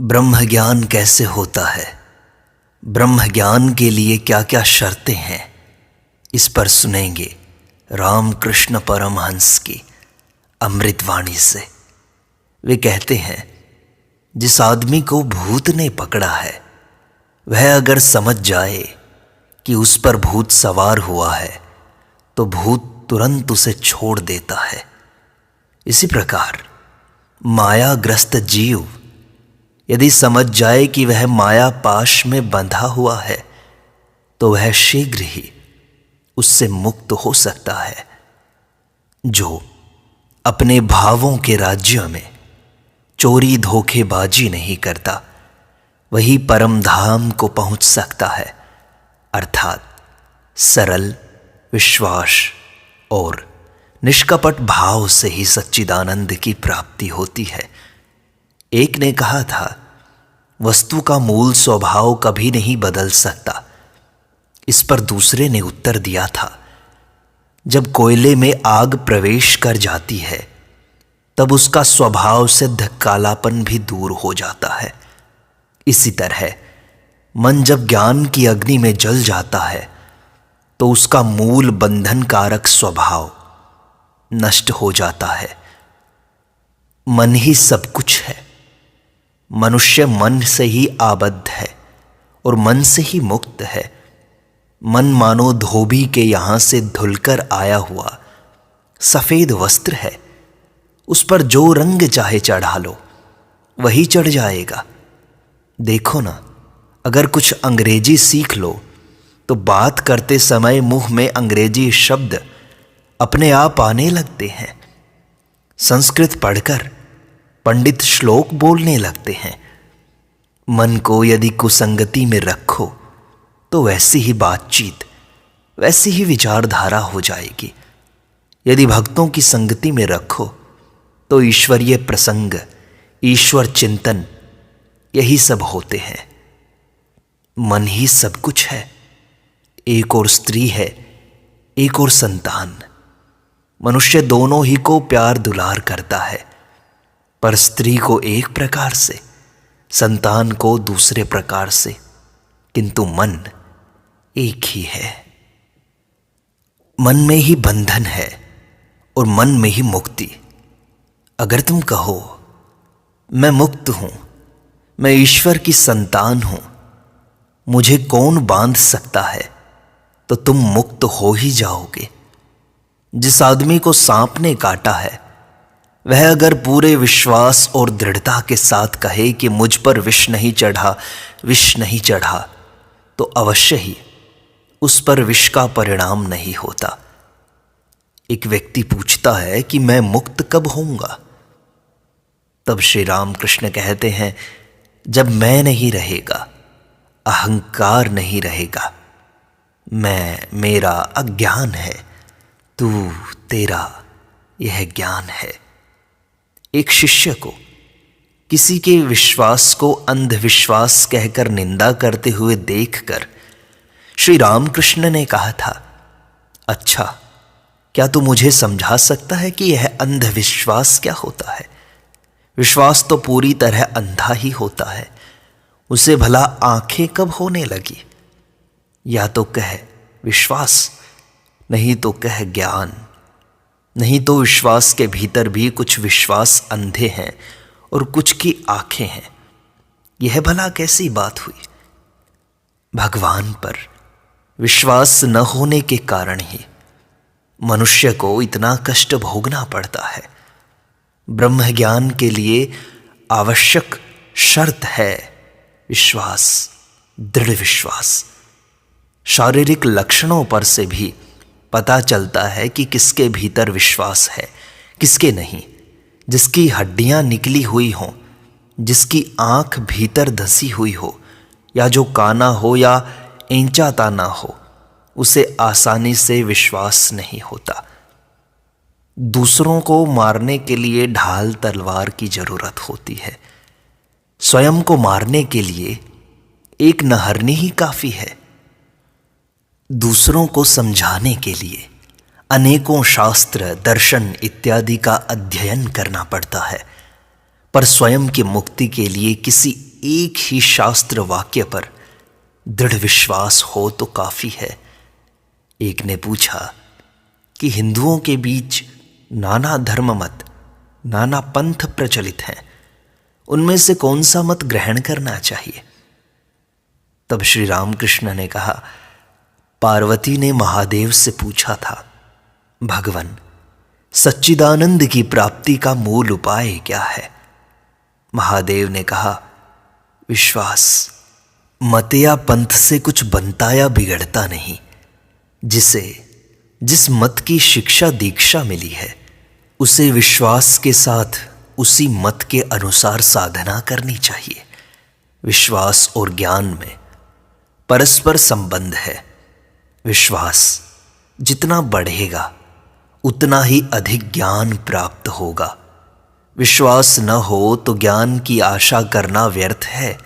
ब्रह्म ज्ञान कैसे होता है? ब्रह्म ज्ञान के लिए क्या क्या शर्तें हैं, इस पर सुनेंगे रामकृष्ण परमहंस की अमृतवाणी से। वे कहते हैं, जिस आदमी को भूत ने पकड़ा है वह अगर समझ जाए कि उस पर भूत सवार हुआ है तो भूत तुरंत उसे छोड़ देता है। इसी प्रकार मायाग्रस्त जीव यदि समझ जाए कि वह माया पाश में बंधा हुआ है तो वह शीघ्र ही उससे मुक्त हो सकता है। जो अपने भावों के राज्य में चोरी धोखेबाजी नहीं करता वही परम धाम को पहुंच सकता है, अर्थात सरल विश्वास और निष्कपट भाव से ही सच्चिदानंद की प्राप्ति होती है। एक ने कहा था, वस्तु का मूल स्वभाव कभी नहीं बदल सकता। इस पर दूसरे ने उत्तर दिया था, जब कोयले में आग प्रवेश कर जाती है तब उसका स्वभाव सिद्ध कालापन भी दूर हो जाता है। इसी तरह मन जब ज्ञान की अग्नि में जल जाता है तो उसका मूल बंधन कारक स्वभाव नष्ट हो जाता है। मन ही सब कुछ है। मनुष्य मन से ही आबद्ध है और मन से ही मुक्त है। मन मानो धोबी के यहां से धुलकर आया हुआ सफेद वस्त्र है। उस पर जो रंग चाहे चढ़ा लो वही चढ़ जाएगा। देखो ना, अगर कुछ अंग्रेजी सीख लो तो बात करते समय मुंह में अंग्रेजी शब्द अपने आप आने लगते हैं। संस्कृत पढ़कर पंडित श्लोक बोलने लगते हैं। मन को यदि कुसंगति में रखो तो वैसी ही बातचीत, वैसी ही विचारधारा हो जाएगी। यदि भक्तों की संगति में रखो तो ईश्वरीय प्रसंग, ईश्वर चिंतन, यही सब होते हैं। मन ही सब कुछ है। एक और स्त्री है, एक और संतान। मनुष्य दोनों ही को प्यार दुलार करता है, पर स्त्री को एक प्रकार से, संतान को दूसरे प्रकार से, किंतु मन एक ही है। मन में ही बंधन है और मन में ही मुक्ति। अगर तुम कहो मैं मुक्त हूं, मैं ईश्वर की संतान हूं, मुझे कौन बांध सकता है, तो तुम मुक्त हो ही जाओगे। जिस आदमी को सांप ने काटा है वह अगर पूरे विश्वास और दृढ़ता के साथ कहे कि मुझ पर विष नहीं चढ़ा, विष नहीं चढ़ा, तो अवश्य ही उस पर विष का परिणाम नहीं होता। एक व्यक्ति पूछता है कि मैं मुक्त कब होऊंगा? तब श्री रामकृष्ण कहते हैं, जब मैं नहीं रहेगा, अहंकार नहीं रहेगा। मैं, मेरा अज्ञान है, तू, तेरा, यह ज्ञान है। एक शिष्य को किसी के विश्वास को अंधविश्वास कहकर निंदा करते हुए देखकर श्री रामकृष्ण ने कहा था, अच्छा, क्या तू मुझे समझा सकता है कि यह अंधविश्वास क्या होता है? विश्वास तो पूरी तरह अंधा ही होता है। उसे भला आंखें कब होने लगी? या तो कह विश्वास, नहीं तो कह ज्ञान। नहीं तो विश्वास के भीतर भी कुछ विश्वास अंधे हैं और कुछ की आंखें हैं। यह भला कैसी बात हुई? भगवान पर विश्वास न होने के कारण ही मनुष्य को इतना कष्ट भोगना पड़ता है। ब्रह्म ज्ञान के लिए आवश्यक शर्त है विश्वास, दृढ़ विश्वास। शारीरिक लक्षणों पर से भी पता चलता है कि किसके भीतर विश्वास है, किसके नहीं। जिसकी हड्डियां निकली हुई हों, जिसकी आंख भीतर धंसी हुई हो, या जो काना हो या एंचाता ना हो, उसे आसानी से विश्वास नहीं होता। दूसरों को मारने के लिए ढाल तलवार की जरूरत होती है। स्वयं को मारने के लिए एक नहरनी ही काफी है। दूसरों को समझाने के लिए अनेकों शास्त्र, दर्शन इत्यादि का अध्ययन करना पड़ता है, पर स्वयं की मुक्ति के लिए किसी एक ही शास्त्र वाक्य पर दृढ़ विश्वास हो तो काफी है। एक ने पूछा कि हिंदुओं के बीच नाना धर्म मत, नाना पंथ प्रचलित हैं, उनमें से कौन सा मत ग्रहण करना चाहिए? तब श्री रामकृष्ण ने कहा, पार्वती ने महादेव से पूछा था, भगवन, सच्चिदानंद की प्राप्ति का मूल उपाय क्या है? महादेव ने कहा, विश्वास। मत या पंथ से कुछ बनता या बिगड़ता नहीं। जिस मत की शिक्षा दीक्षा मिली है, उसे विश्वास के साथ उसी मत के अनुसार साधना करनी चाहिए। विश्वास और ज्ञान में परस्पर संबंध है। विश्वास जितना बढ़ेगा उतना ही अधिक ज्ञान प्राप्त होगा। विश्वास न हो तो ज्ञान की आशा करना व्यर्थ है।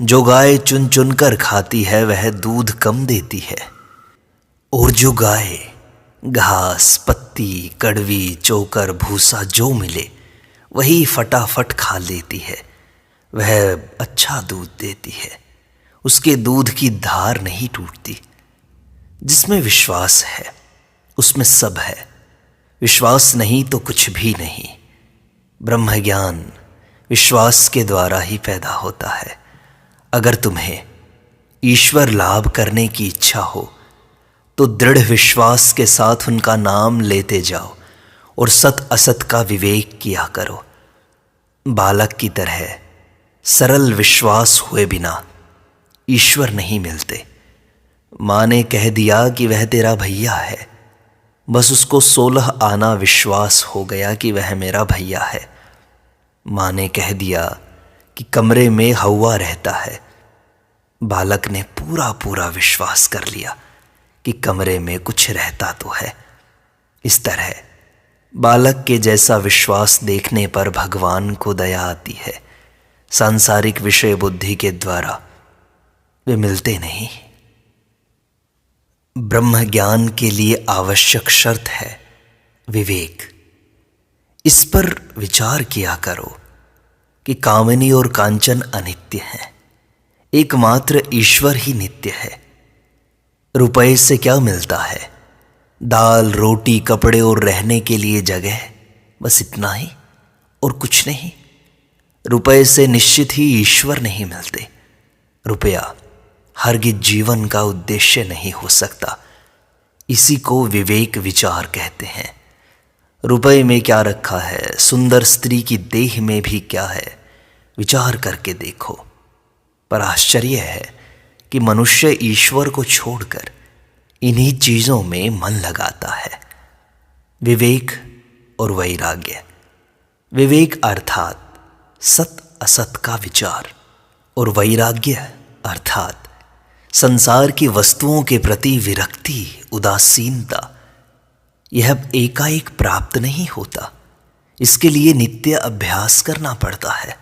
जो गाय चुन चुन कर खाती है वह दूध कम देती है, और जो गाय घास, पत्ती, कड़वी, चोकर, भूसा जो मिले वही फटाफट खा लेती है, वह अच्छा दूध देती है। उसके दूध की धार नहीं टूटती। जिसमें विश्वास है उसमें सब है। विश्वास नहीं तो कुछ भी नहीं। ब्रह्म ज्ञान विश्वास के द्वारा ही पैदा होता है। अगर तुम्हें ईश्वर लाभ करने की इच्छा हो तो दृढ़ विश्वास के साथ उनका नाम लेते जाओ और सत असत का विवेक किया करो। बालक की तरह सरल विश्वास हुए बिना ईश्वर नहीं मिलते। माँ ने कह दिया कि वह तेरा भैया है, बस उसको 16 आना विश्वास हो गया कि वह मेरा भैया है। माँ ने कह दिया कि कमरे में हवा रहता है, बालक ने पूरा पूरा विश्वास कर लिया कि कमरे में कुछ रहता तो है। इस तरह बालक के जैसा विश्वास देखने पर भगवान को दया आती है। सांसारिक विषय बुद्धि के द्वारा वे मिलते नहीं। ब्रह्म ज्ञान के लिए आवश्यक शर्त है विवेक। इस पर विचार किया करो कि कामिनी और कांचन अनित्य हैं, एकमात्र ईश्वर ही नित्य है। रुपए से क्या मिलता है? दाल, रोटी, कपड़े और रहने के लिए जगह, बस इतना ही और कुछ नहीं। रुपए से निश्चित ही ईश्वर नहीं मिलते। रुपया हरगिज जीवन का उद्देश्य नहीं हो सकता। इसी को विवेक विचार कहते हैं। रुपए में क्या रखा है, सुंदर स्त्री की देह में भी क्या है, विचार करके देखो। पर आश्चर्य है कि मनुष्य ईश्वर को छोड़कर इन्हीं चीजों में मन लगाता है। विवेक और वैराग्य। विवेक अर्थात सत असत का विचार, और वैराग्य अर्थात संसार की वस्तुओं के प्रति विरक्ति, उदासीनता। यह एकाएक प्राप्त नहीं होता। इसके लिए नित्य अभ्यास करना पड़ता है।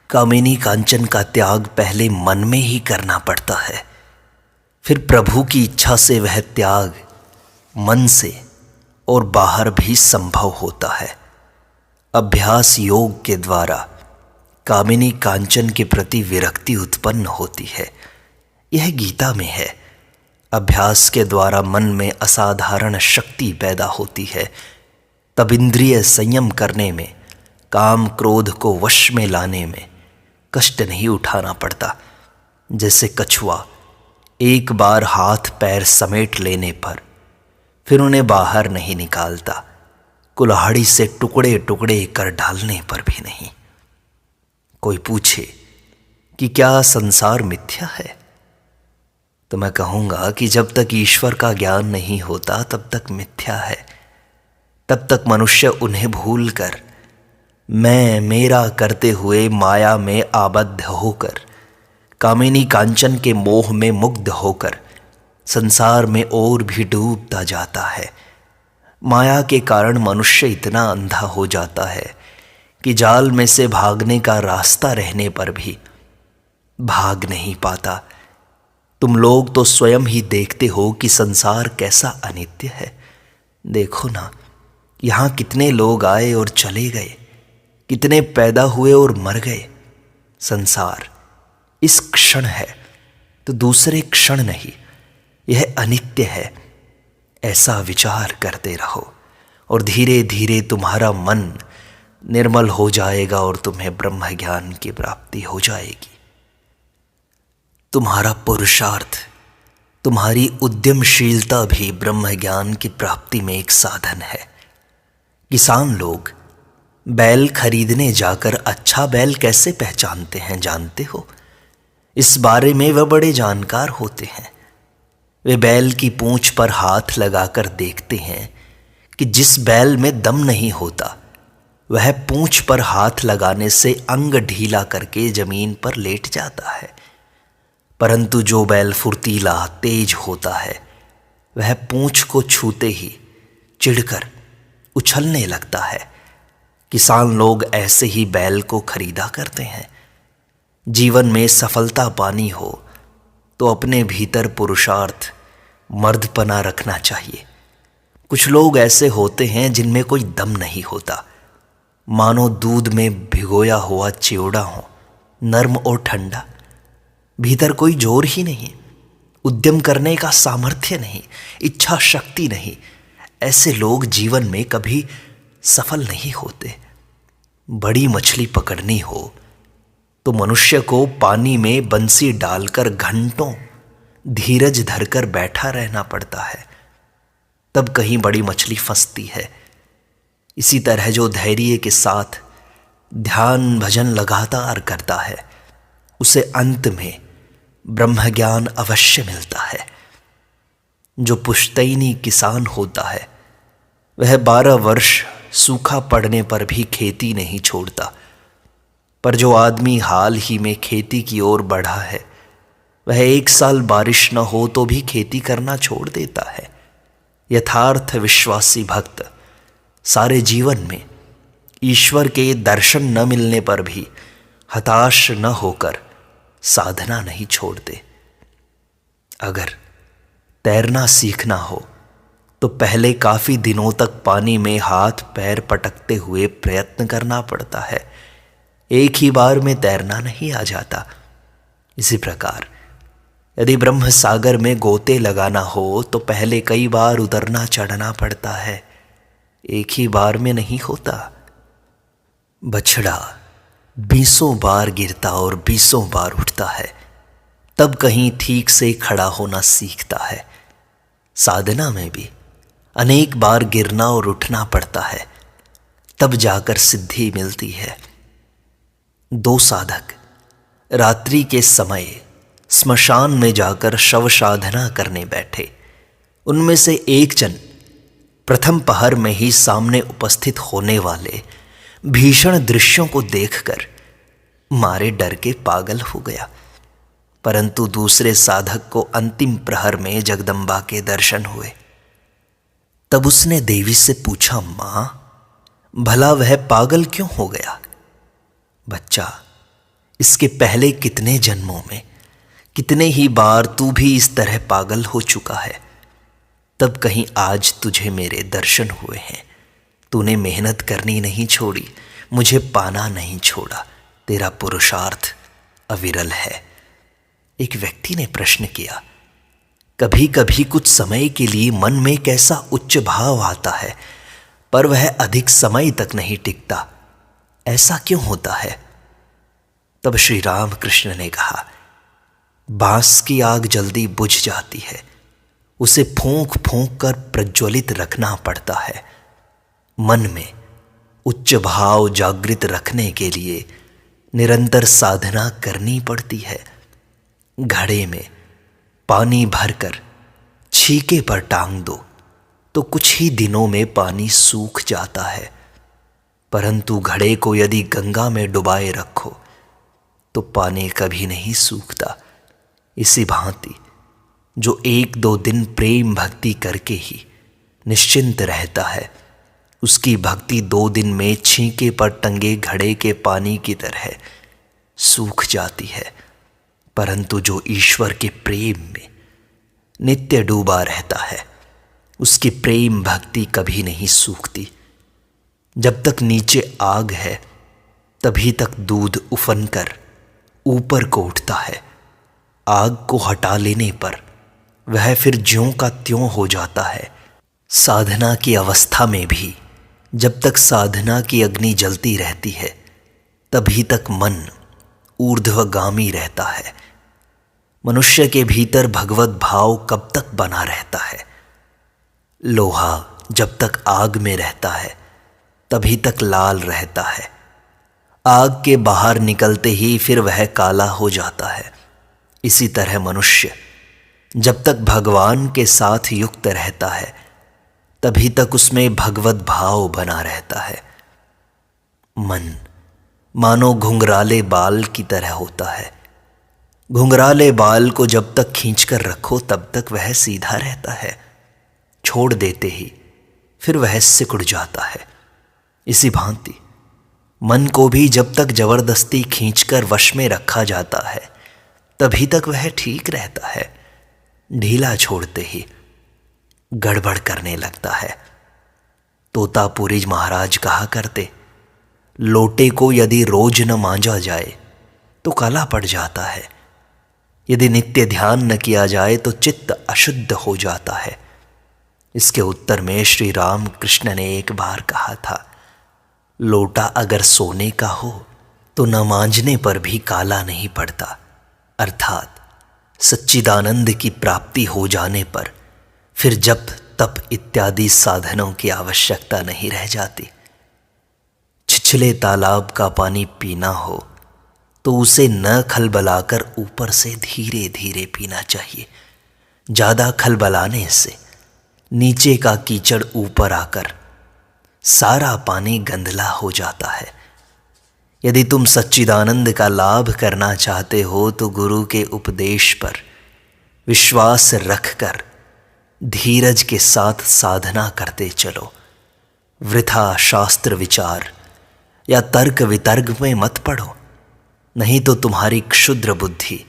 कामिनी कांचन का त्याग पहले मन में ही करना पड़ता है, फिर प्रभु की इच्छा से वह त्याग मन से और बाहर भी संभव होता है। अभ्यास योग के द्वारा कामिनी कांचन के प्रति विरक्ति उत्पन्न होती है। यह गीता में है। अभ्यास के द्वारा मन में असाधारण शक्ति पैदा होती है। तब इंद्रिय संयम करने में, काम क्रोध को वश में लाने में कष्ट नहीं उठाना पड़ता। जैसे कछुआ एक बार हाथ पैर समेट लेने पर फिर उन्हें बाहर नहीं निकालता, कुल्हाड़ी से टुकड़े टुकड़े कर डालने पर भी नहीं। कोई पूछे कि क्या संसार मिथ्या है, तो मैं कहूँगा कि जब तक ईश्वर का ज्ञान नहीं होता तब तक मिथ्या है। तब तक मनुष्य उन्हें भूल कर मैं मेरा करते हुए माया में आबद्ध होकर, कामिनी कांचन के मोह में मुग्ध होकर संसार में और भी डूबता जाता है। माया के कारण मनुष्य इतना अंधा हो जाता है कि जाल में से भागने का रास्ता रहने पर भी भाग नहीं पाता। तुम लोग तो स्वयं ही देखते हो कि संसार कैसा अनित्य है। देखो ना, यहाँ कितने लोग आए और चले गए, कितने पैदा हुए और मर गए। संसार इस क्षण है तो दूसरे क्षण नहीं, यह अनित्य है, ऐसा विचार करते रहो और धीरे धीरे तुम्हारा मन निर्मल हो जाएगा और तुम्हें ब्रह्म ज्ञान की प्राप्ति हो जाएगी। तुम्हारा पुरुषार्थ, तुम्हारी उद्यमशीलता भी ब्रह्म ज्ञान की प्राप्ति में एक साधन है। किसान लोग बैल खरीदने जाकर अच्छा बैल कैसे पहचानते हैं जानते हो? इस बारे में वह बड़े जानकार होते हैं। वे बैल की पूंछ पर हाथ लगाकर देखते हैं कि जिस बैल में दम नहीं होता वह पूंछ पर हाथ लगाने से अंग ढीला करके जमीन पर लेट जाता है, परंतु जो बैल फुर्तीला तेज होता है वह पूंछ को छूते ही चिढ़कर उछलने लगता है। किसान लोग ऐसे ही बैल को खरीदा करते हैं। जीवन में सफलता पानी हो तो अपने भीतर पुरुषार्थ, मर्दपना रखना चाहिए। कुछ लोग ऐसे होते हैं जिनमें कोई दम नहीं होता, मानो दूध में भिगोया हुआ चिवड़ा हो, नर्म और ठंडा, भीतर कोई जोर ही नहीं, उद्यम करने का सामर्थ्य नहीं, इच्छा शक्ति नहीं। ऐसे लोग जीवन में कभी सफल नहीं होते। बड़ी मछली पकड़नी हो तो मनुष्य को पानी में बंसी डालकर घंटों धीरज धरकर बैठा रहना पड़ता है, तब कहीं बड़ी मछली फंसती है। इसी तरह जो धैर्य के साथ ध्यान भजन लगातार करता है उसे अंत में ब्रह्म ज्ञान अवश्य मिलता है। जो पुश्तैनी किसान होता है वह 12 वर्ष सूखा पड़ने पर भी खेती नहीं छोड़ता, पर जो आदमी हाल ही में खेती की ओर बढ़ा है वह 1 साल बारिश न हो तो भी खेती करना छोड़ देता है। यथार्थ विश्वासी भक्त सारे जीवन में ईश्वर के दर्शन न मिलने पर भी हताश न होकर साधना नहीं छोड़ते। अगर तैरना सीखना हो तो पहले काफी दिनों तक पानी में हाथ पैर पटकते हुए प्रयत्न करना पड़ता है। एक ही बार में तैरना नहीं आ जाता। इसी प्रकार यदि ब्रह्म सागर में गोते लगाना हो तो पहले कई बार उतरना चढ़ना पड़ता है, एक ही बार में नहीं होता। बछड़ा 20 बार गिरता और 20 बार उठता है, तब कहीं ठीक से खड़ा होना सीखता है। साधना में भी अनेक बार गिरना और उठना पड़ता है, तब जाकर सिद्धि मिलती है। 2 साधक रात्रि के समय स्मशान में जाकर शव साधना करने बैठे। उनमें से एक जन प्रथम पहर में ही सामने उपस्थित होने वाले भीषण दृश्यों को देखकर मारे डर के पागल हो गया, परंतु दूसरे साधक को अंतिम प्रहर में जगदम्बा के दर्शन हुए। तब उसने देवी से पूछा, मां, भला वह पागल क्यों हो गया? बच्चा, इसके पहले कितने जन्मों में कितने ही बार तू भी इस तरह पागल हो चुका है, तब कहीं आज तुझे मेरे दर्शन हुए हैं। तूने मेहनत करनी नहीं छोड़ी, मुझे पाना नहीं छोड़ा, तेरा पुरुषार्थ अविरल है। एक व्यक्ति ने प्रश्न किया, कभी कभी कुछ समय के लिए मन में कैसा उच्च भाव आता है पर वह अधिक समय तक नहीं टिकता, ऐसा क्यों होता है? तब श्री राम कृष्ण ने कहा, बांस की आग जल्दी बुझ जाती है, उसे फूंक फूंक कर प्रज्वलित रखना पड़ता है। मन में उच्च भाव जागृत रखने के लिए निरंतर साधना करनी पड़ती है। घड़े में पानी भरकर छीके पर टांग दो तो कुछ ही दिनों में पानी सूख जाता है, परंतु घड़े को यदि गंगा में डुबाए रखो तो पानी कभी नहीं सूखता। इसी भांति जो 1-2 दिन प्रेम भक्ति करके ही निश्चिंत रहता है, उसकी भक्ति 2 दिन में छींके पर टंगे घड़े के पानी की तरह सूख जाती है, परंतु जो ईश्वर के प्रेम में नित्य डूबा रहता है उसकी प्रेम भक्ति कभी नहीं सूखती। जब तक नीचे आग है तभी तक दूध उफन कर ऊपर को उठता है। आग को हटा लेने पर वह फिर ज्यों का त्यों हो जाता है। साधना की अवस्था में भी जब तक साधना की अग्नि जलती रहती है तभी तक मन ऊर्ध्वगामी रहता है। मनुष्य के भीतर भगवत भाव कब तक बना रहता है? लोहा जब तक आग में रहता है तभी तक लाल रहता है। आग के बाहर निकलते ही फिर वह काला हो जाता है। इसी तरह मनुष्य जब तक भगवान के साथ युक्त रहता है तभी तक उसमें भगवत भाव बना रहता है। मन मानो घुंघराले बाल की तरह होता है। घुंघराले बाल को जब तक खींचकर रखो तब तक वह सीधा रहता है, छोड़ देते ही फिर वह सिकुड़ जाता है। इसी भांति मन को भी जब तक जबरदस्ती खींचकर वश में रखा जाता है तभी तक वह ठीक रहता है। ढीला छोड़ते ही गड़बड़ करने लगता है। तोतापुरी महाराज कहा करते, लोटे को यदि रोज न मांजा जाए तो काला पड़ जाता है। यदि नित्य ध्यान न किया जाए तो चित्त अशुद्ध हो जाता है। इसके उत्तर में श्री राम कृष्ण ने एक बार कहा था, लोटा अगर सोने का हो तो न मांजने पर भी काला नहीं पड़ता। अर्थात सच्चिदानंद की प्राप्ति हो जाने पर फिर जप तप इत्यादि साधनों की आवश्यकता नहीं रह जाती। छिछले तालाब का पानी पीना हो तो उसे न खलबलाकर ऊपर से धीरे धीरे पीना चाहिए। ज़्यादा खलबलाने से नीचे का कीचड़ ऊपर आकर सारा पानी गंदला हो जाता है। यदि तुम सच्चिदानंद का लाभ करना चाहते हो तो गुरु के उपदेश पर विश्वास रखकर धीरज के साथ साधना करते चलो। वृथा शास्त्र विचार या तर्क वितर्क में मत पड़ो, नहीं तो तुम्हारी क्षुद्र बुद्धि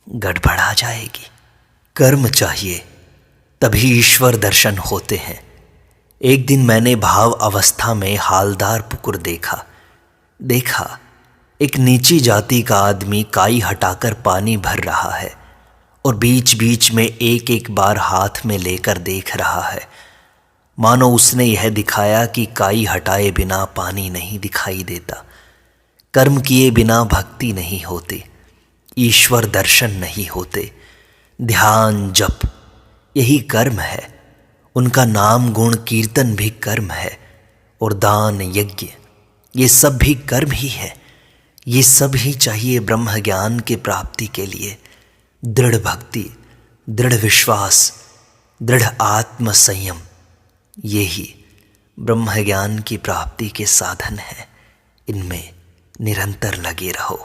गड़बड़ा जाएगी। कर्म चाहिए तभी ईश्वर दर्शन होते हैं। एक दिन मैंने भाव अवस्था में हालदार पुकुर देखा एक नीची जाति का आदमी काई हटाकर पानी भर रहा है और बीच बीच में एक एक बार हाथ में लेकर देख रहा है, मानो उसने यह दिखाया कि काई हटाए बिना पानी नहीं दिखाई देता। कर्म किए बिना भक्ति नहीं होती, ईश्वर दर्शन नहीं होते। ध्यान जप यही कर्म है, उनका नाम गुण कीर्तन भी कर्म है, और दान यज्ञ ये सब भी कर्म ही है। ये सब ही चाहिए ब्रह्म ज्ञान की प्राप्ति के लिए। दृढ़ भक्ति, दृढ़ विश्वास, दृढ़ आत्म संयम ये ही ब्रह्म ज्ञान की प्राप्ति के साधन हैं। इनमें निरंतर लगे रहो।